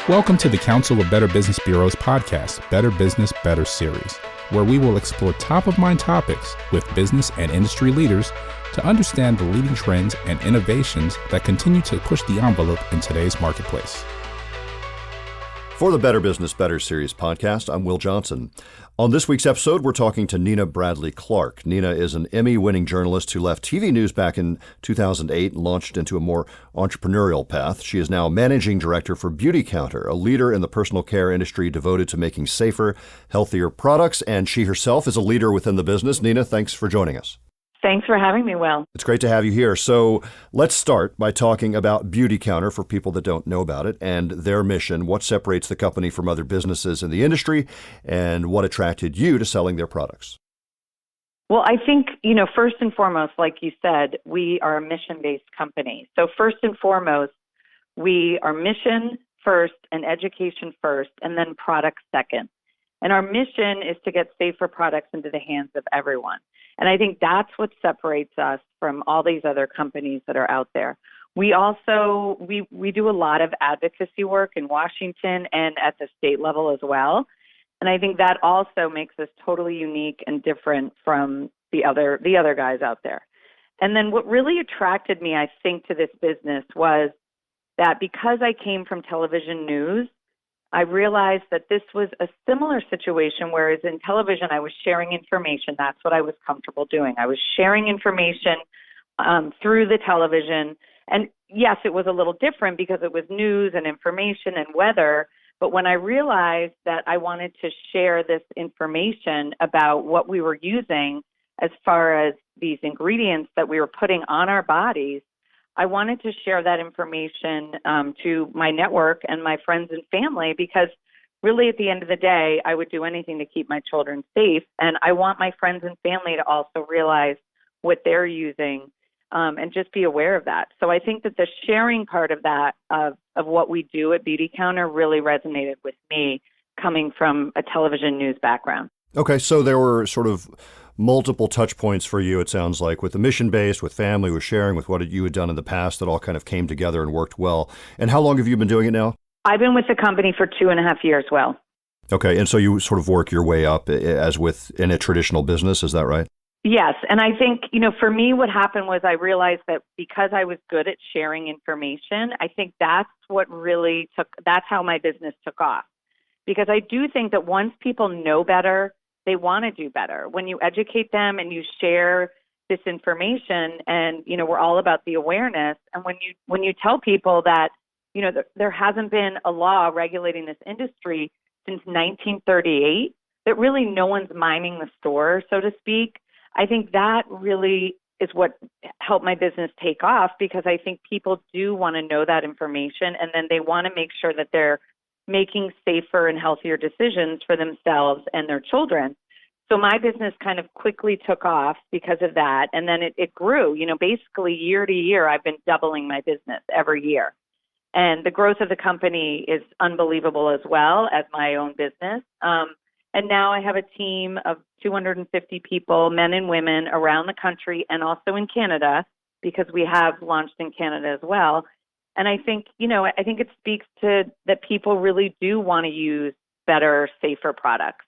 Welcome to the Council of Better Business Bureau's podcast, Better Business, Better Series, where we will explore top-of-mind topics with business and industry leaders to understand the leading trends and innovations that continue to push the envelope in today's marketplace. For the Better Business, Better Series podcast, I'm Will Johnson. On this week's episode, we're talking to Nina Bradley Clarke. Nina is an Emmy-winning journalist who left TV news back in 2008 and launched into a more entrepreneurial path. She is now managing director for Beautycounter, a leader in the personal care industry devoted to making safer, healthier products, and she herself is a leader within the business. Nina, thanks for joining us. Thanks for having me, Will. It's great to have you here. So let's start by talking about Beautycounter for people that don't know about it and their mission, what separates the company from other businesses in the industry, and what attracted you to selling their products. Well, I think, first and foremost, like you said, we are a mission-based company. So first and foremost, we are mission first and education first, and then product second. And our mission is to get safer products into the hands of everyone. And I think that's what separates us from all these other companies that are out there. We also, we do a lot of advocacy work in Washington and at the state level as well. And I think that also makes us totally unique and different from the other guys out there. And then what really attracted me, I think, to this business was that because I came from television news, I realized that this was a similar situation, whereas in television, I was sharing information. That's what I was comfortable doing. I was sharing information through the television. And yes, it was a little different because it was news and information and weather. But when I realized that I wanted to share this information about what we were using as far as these ingredients that we were putting on our bodies, I wanted to share that information to my network and my friends and family because really at the end of the day, I would do anything to keep my children safe. And I want my friends and family to also realize what they're using and just be aware of that. So I think that the sharing part of that, of what we do at Beautycounter really resonated with me coming from a television news background. Okay, so there were sort of multiple touch points for you, it sounds like, with the mission-based, with family, with sharing, with what you had done in the past that all kind of came together and worked well. And how long have you been doing it now? I've been with the company for 2.5 years, Will. Okay, and so you sort of work your way up as in a traditional business, is that right? Yes, and I think, for me what happened was I realized that because I was good at sharing information, I think that's how my business took off. Because I do think that once people know better, they want to do better. When you educate them and you share this information and, we're all about the awareness. And when you tell people that, there hasn't been a law regulating this industry since 1938, that really no one's minding the store, so to speak, I think that really is what helped my business take off because I think people do want to know that information and then they want to make sure that they're making safer and healthier decisions for themselves and their children. So my business kind of quickly took off because of that. And then it grew, basically year to year, I've been doubling my business every year. And the growth of the company is unbelievable as well as my own business. And now I have a team of 250 people, men and women around the country and also in Canada because we have launched in Canada as well. And I think, I think it speaks to that people really do want to use better, safer products.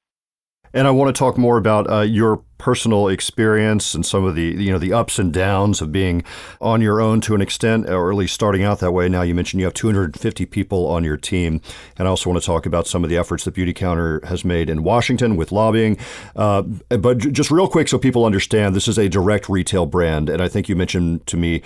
And I want to talk more about your personal experience and some of the ups and downs of being on your own to an extent, or at least starting out that way. Now, you mentioned you have 250 people on your team. And I also want to talk about some of the efforts that Beautycounter has made in Washington with lobbying. But just real quick so people understand, this is a direct retail brand. And I think you mentioned to me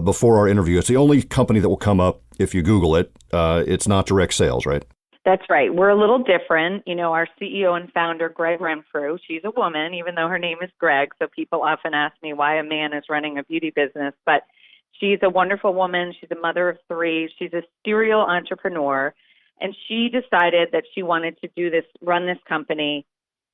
before our interview, it's the only company that will come up if you Google it. It's not direct sales, right? That's right. We're a little different. Our CEO and founder, Greg Renfrew, she's a woman, even though her name is Greg. So people often ask me why a man is running a beauty business. But she's a wonderful woman. She's a mother of 3. She's a serial entrepreneur. And she decided that she wanted to run this company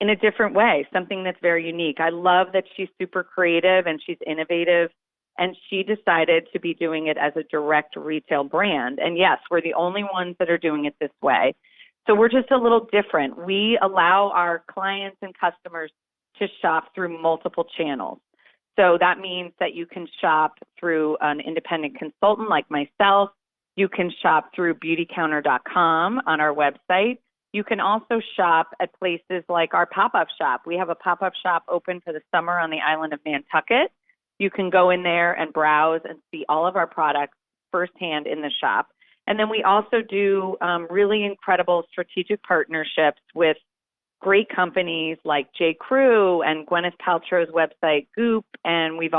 in a different way, something that's very unique. I love that she's super creative and she's innovative. And she decided to be doing it as a direct retail brand. And yes, we're the only ones that are doing it this way. So we're just a little different. We allow our clients and customers to shop through multiple channels. So that means that you can shop through an independent consultant like myself. You can shop through beautycounter.com on our website. You can also shop at places like our pop-up shop. We have a pop-up shop open for the summer on the island of Nantucket. You can go in there and browse and see all of our products firsthand in the shop. And then we also do really incredible strategic partnerships with great companies like J.Crew and Gwyneth Paltrow's website Goop. And we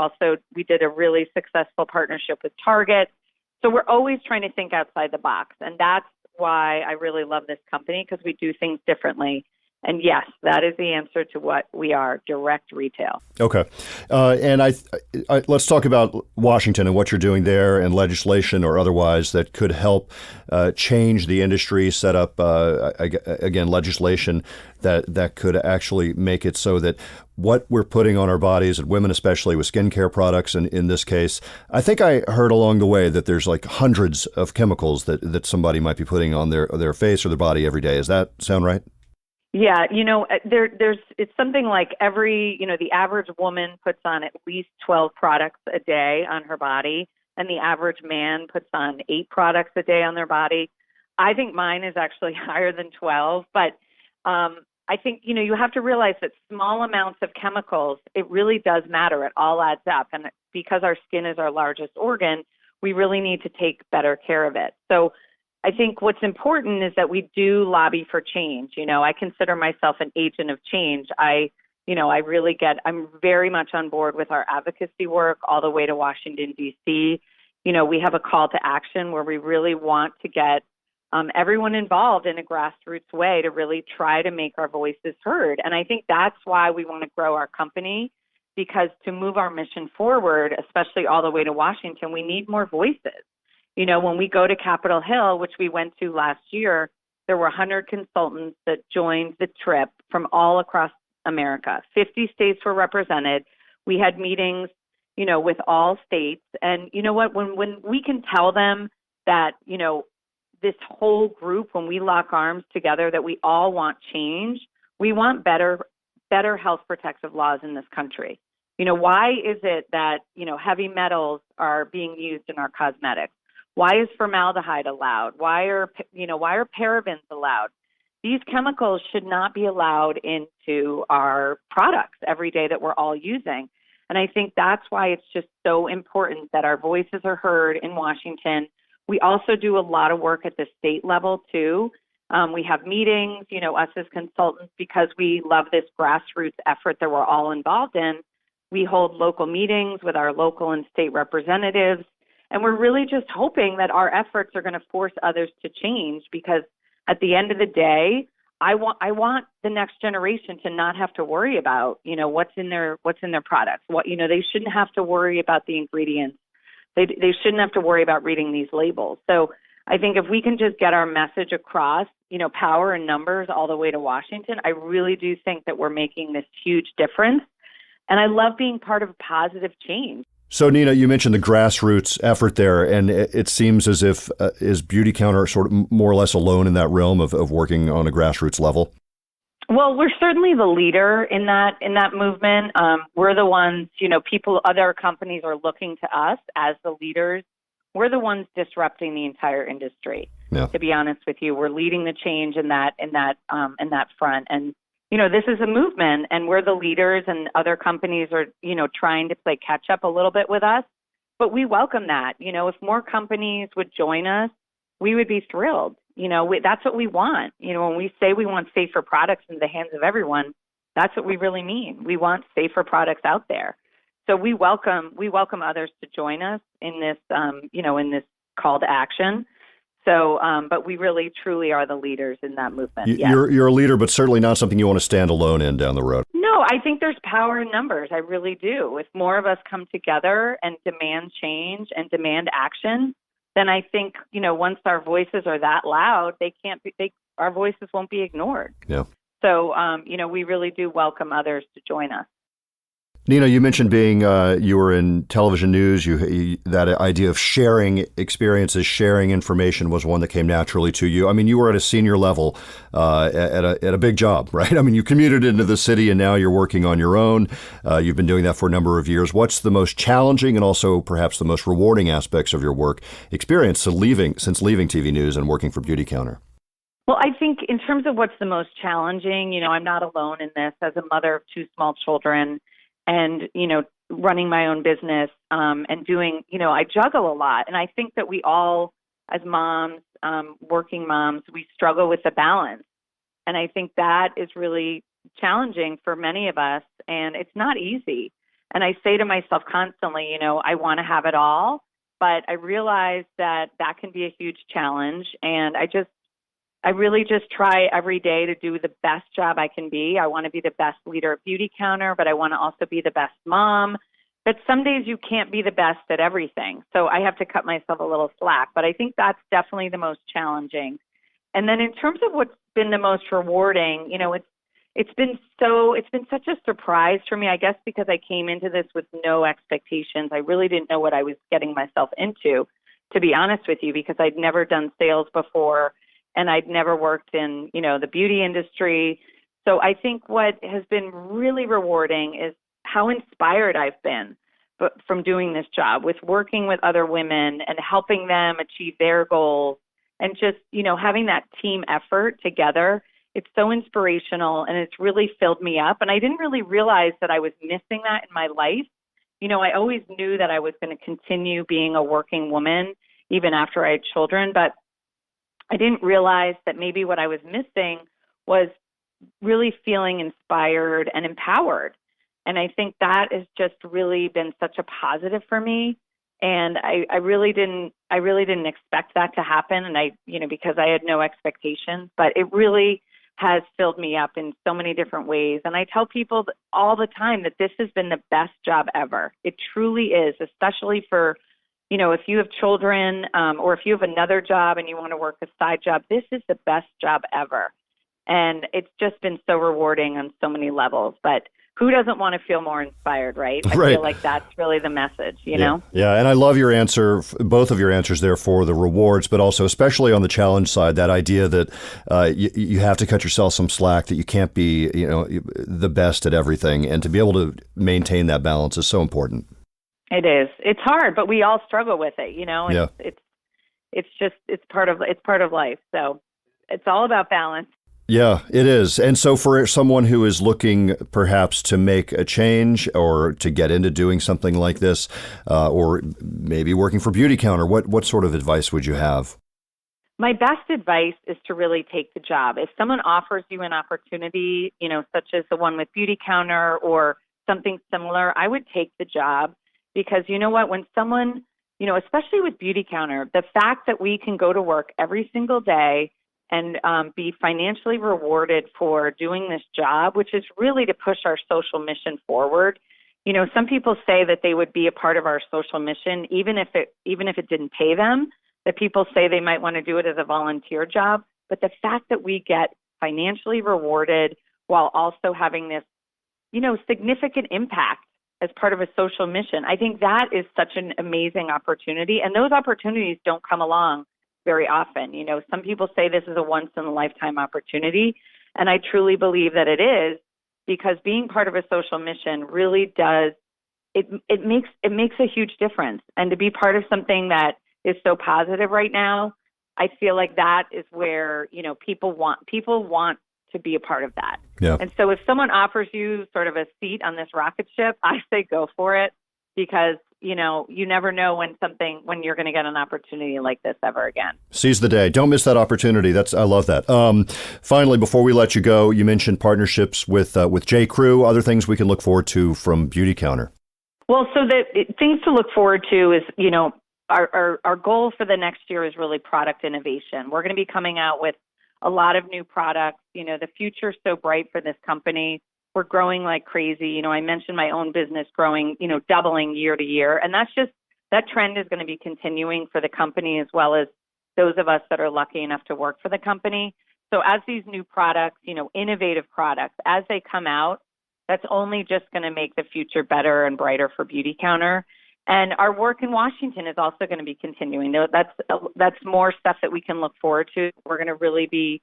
did a really successful partnership with Target. So we're always trying to think outside the box. And that's why I really love this company, because we do things differently. And yes, that is the answer to what we are, direct retail. Okay. And I let's talk about Washington and what you're doing there, and legislation or otherwise that could help change the industry, set up, again, legislation that could actually make it so that what we're putting on our bodies, and women especially with skincare products, and in this case, I think I heard along the way that there's like hundreds of chemicals that somebody might be putting on their face or their body every day. Does that sound right? Yeah, it's something like the average woman puts on at least 12 products a day on her body, and the average man puts on 8 products a day on their body. I think mine is actually higher than 12, but I think, you have to realize that small amounts of chemicals, it really does matter. It all adds up. And because our skin is our largest organ, we really need to take better care of it. So I think what's important is that we do lobby for change. I consider myself an agent of change. I'm very much on board with our advocacy work all the way to Washington, D.C. We have a call to action where we really want to get everyone involved in a grassroots way to really try to make our voices heard. And I think that's why we want to grow our company, because to move our mission forward, especially all the way to Washington, we need more voices. When we go to Capitol Hill, which we went to last year, there were 100 consultants that joined the trip from all across America. 50 states were represented. We had meetings, with all states. And you know what? When we can tell them that, this whole group, when we lock arms together, that we all want change, we want better health protective laws in this country. Why is it that, heavy metals are being used in our cosmetics? Why is formaldehyde allowed? Why are parabens allowed? These chemicals should not be allowed into our products every day that we're all using. And I think that's why it's just so important that our voices are heard in Washington. We also do a lot of work at the state level too. We have meetings, us as consultants, because we love this grassroots effort that we're all involved in. We hold local meetings with our local and state representatives. And we're really just hoping that our efforts are going to force others to change, because at the end of the day, I want the next generation to not have to worry about, what's in their products. They shouldn't have to worry about the ingredients. They shouldn't have to worry about reading these labels. So I think if we can just get our message across, power and numbers all the way to Washington, I really do think that we're making this huge difference. And I love being part of positive change. So, Nina, you mentioned the grassroots effort there, and it seems as if is Beautycounter sort of more or less alone in that realm of working on a grassroots level? Well, we're certainly the leader in that movement. We're the ones, other companies are looking to us as the leaders. We're the ones disrupting the entire industry. Yeah. To be honest with you, we're leading the change in that front. And this is a movement, and we're the leaders, and other companies are, trying to play catch up a little bit with us. But we welcome that. If more companies would join us, we would be thrilled. That's what we want. When we say we want safer products in the hands of everyone, that's what we really mean. We want safer products out there. So we welcome others to join us in this, in this call to action. So, but we really, truly are the leaders in that movement. Yes. You're a leader, but certainly not something you want to stand alone in down the road. No, I think there's power in numbers. I really do. If more of us come together and demand change and demand action, then I think, once our voices are that loud, our voices won't be ignored. Yeah. So, we really do welcome others to join us. Nina, you mentioned being you were in television news. That idea of sharing experiences, sharing information was one that came naturally to you. I mean, you were at a senior level at a big job, right? I mean, you commuted into the city, and now you're working on your own. You've been doing that for a number of years. What's the most challenging and also perhaps the most rewarding aspects of your work experience since leaving TV news and working for Beautycounter? Well, I think in terms of what's the most challenging, I'm not alone in this as a mother of two small children and, running my own business and doing, I juggle a lot. And I think that we all, as moms, working moms, we struggle with the balance. And I think that is really challenging for many of us. And it's not easy. And I say to myself constantly, I want to have it all, but I realize that can be a huge challenge. And I really just try every day to do the best job I can be. I want to be the best leader at Beautycounter, but I want to also be the best mom. But some days you can't be the best at everything. So I have to cut myself a little slack. But I think that's definitely the most challenging. And then in terms of what's been the most rewarding, it's been such a surprise for me, I guess, because I came into this with no expectations. I really didn't know what I was getting myself into, to be honest with you, because I'd never done sales before. And I'd never worked in, the beauty industry. So I think what has been really rewarding is how inspired I've been from doing this job, with working with other women and helping them achieve their goals and just, having that team effort together. It's so inspirational and it's really filled me up. And I didn't really realize that I was missing that in my life. I always knew that I was going to continue being a working woman even after I had children, but I didn't realize that maybe what I was missing was really feeling inspired and empowered. And I think that has just really been such a positive for me. And I really didn't expect that to happen. And because I had no expectations, but it really has filled me up in so many different ways. And I tell people all the time that this has been the best job ever. It truly is, especially for if you have children or if you have another job and you want to work a side job, this is the best job ever. And it's just been so rewarding on so many levels. But who doesn't want to feel more inspired, right? I feel like that's really the message, you know? Yeah, and I love your answer, both of your answers there for the rewards, but also especially on the challenge side, that idea that you have to cut yourself some slack, that you can't be, the best at everything. And to be able to maintain that balance is so important. It is. It's hard, but we all struggle with it, It's part of life. So it's all about balance. Yeah, it is. And so for someone who is looking perhaps to make a change or to get into doing something like this, or maybe working for Beautycounter, what sort of advice would you have? My best advice is to really take the job. If someone offers you an opportunity, such as the one with Beautycounter or something similar, I would take the job. Because you know what, when someone, especially with Beautycounter, the fact that we can go to work every single day and be financially rewarded for doing this job, which is really to push our social mission forward. Some people say that they would be a part of our social mission, even if it didn't pay them, that people say they might want to do it as a volunteer job. But the fact that we get financially rewarded while also having this, significant impact as part of a social mission, I think that is such an amazing opportunity. And those opportunities don't come along very often. Some people say this is a once in a lifetime opportunity. And I truly believe that it is, because being part of a social mission really does, it makes a huge difference. And to be part of something that is so positive right now, I feel like that is where, people want to be a part of that. Yeah. And so if someone offers you sort of a seat on this rocket ship, I say go for it, because, you never know when you're going to get an opportunity like this ever again. Seize the day. Don't miss that opportunity. I love that. Finally, before we let you go, you mentioned partnerships with J. Crew, other things we can look forward to from Beautycounter. Well, so the things to look forward to is, our goal for the next year is really product innovation. We're going to be coming out with a lot of new products. The future's so bright for this company. We're growing like crazy. I mentioned my own business growing, doubling year to year. And that trend is going to be continuing for the company, as well as those of us that are lucky enough to work for the company. So as these new products, innovative products, as they come out That's only just going to make the future better and brighter for Beautycounter. And our work in Washington is also going to be continuing. That's more stuff that we can look forward to. We're going to really be,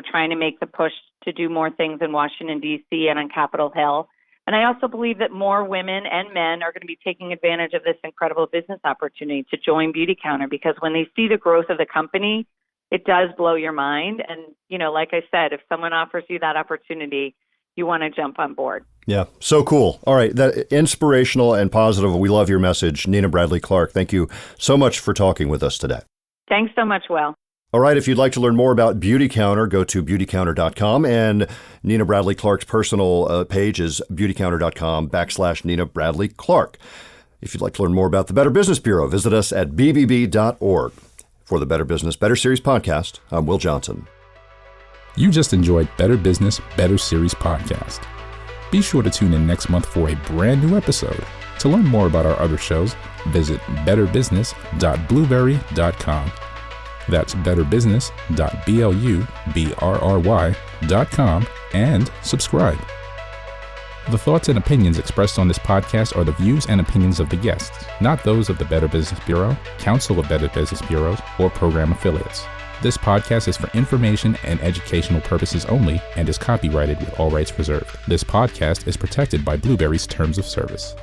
trying to make the push to do more things in Washington, D.C. and on Capitol Hill. And I also believe that more women and men are going to be taking advantage of this incredible business opportunity to join Beautycounter, because when they see the growth of the company, it does blow your mind. And, like I said, if someone offers you that opportunity, you want to jump on board. Yeah, so cool. All right, that inspirational and positive. We love your message. Nina Bradley Clarke, thank you so much for talking with us today. Thanks so much, Will. All right, if you'd like to learn more about Beautycounter, go to beautycounter.com. And Nina Bradley Clarke's personal page is beautycounter.com/Nina Bradley Clarke. If you'd like to learn more about the Better Business Bureau, visit us at bbb.org. For the Better Business, Better Series podcast, I'm Will Johnson. You just enjoyed Better Business, Better Series podcast. Be sure to tune in next month for a brand new episode. To learn more about our other shows, visit betterbusiness.blueberry.com. That's betterbusiness.blueberry.com and subscribe. The thoughts and opinions expressed on this podcast are the views and opinions of the guests, not those of the Better Business Bureau, Council of Better Business Bureaus, or program affiliates. This podcast is for information and educational purposes only and is copyrighted with all rights reserved. This podcast is protected by Blueberry's Terms of Service.